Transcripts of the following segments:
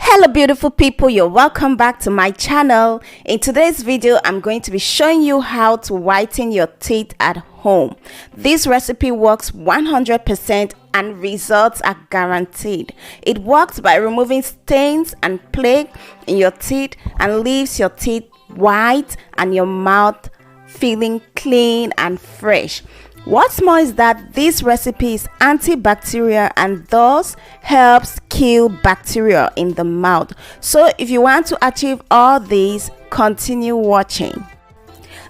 Hello beautiful people, you're welcome back to my channel. In today's video I'm going to be showing you how to whiten your teeth at home. This recipe works 100% and results are guaranteed. It works by removing stains and plaque in your teeth and leaves your teeth white and your mouth feeling clean and fresh. What's more is that this recipe is antibacterial and thus helps kill bacteria in the mouth. So if you want to achieve all these, continue watching.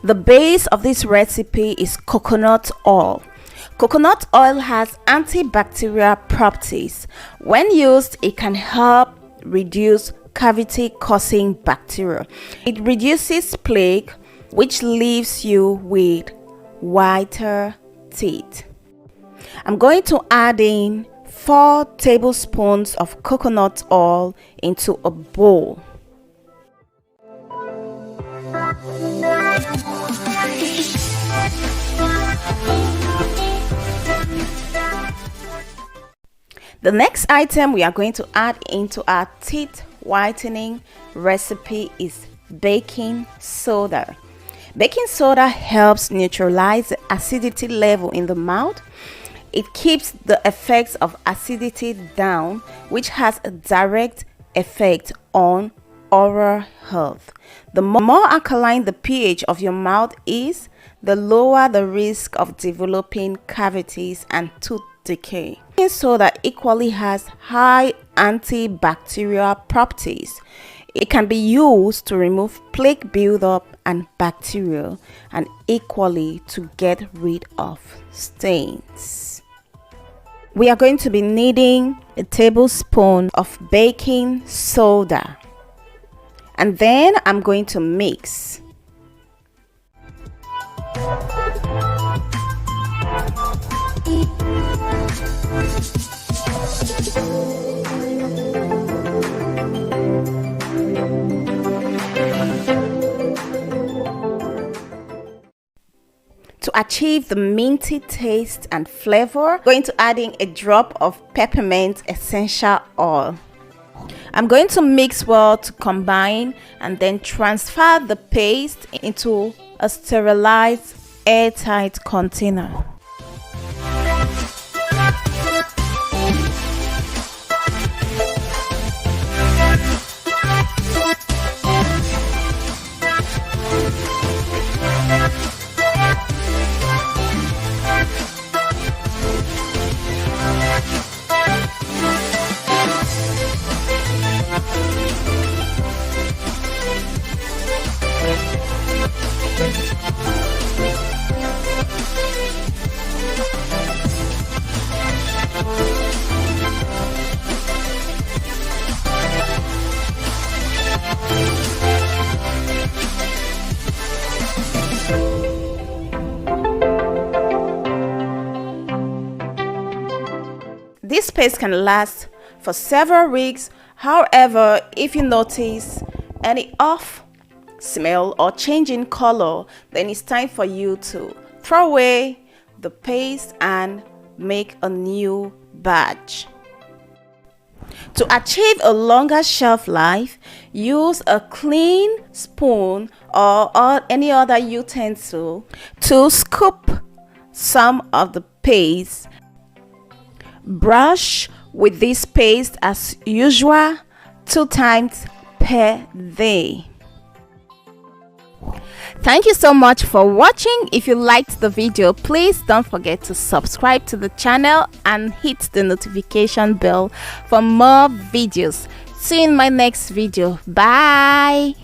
The base of this recipe is coconut oil. Coconut oil has antibacterial properties. When used, it can help reduce cavity-causing bacteria. It reduces plaque, which leaves you with whiter teeth. I'm going to add in 4 tablespoons of coconut oil into a bowl. The next item we are going to add into our teeth whitening recipe is baking soda. Baking soda helps neutralize the acidity level in the mouth. It keeps the effects of acidity down, which has a direct effect on oral health. The more alkaline the pH of your mouth is, the lower the risk of developing cavities and tooth decay. Baking soda equally has high antibacterial properties. It can be used to remove plaque buildup and bacteria, and equally to get rid of stains. We are going to be needing a tablespoon of baking soda, and then I'm going to mix. To achieve the minty taste and flavor, I'm going to add in a drop of peppermint essential oil. I'm going to mix well to combine and then transfer the paste into a sterilized airtight container. This paste can last for several weeks. However, if you notice any off smell or change in color, then it's time for you to throw away the paste and make a new batch. To achieve a longer shelf life, use a clean spoon or any other utensil to scoop some of the paste. Brush with this paste as usual 2 times per day. Thank you so much for watching. If you liked the video, please don't forget to subscribe to the channel and hit the notification bell for more videos. See you in my next video. Bye.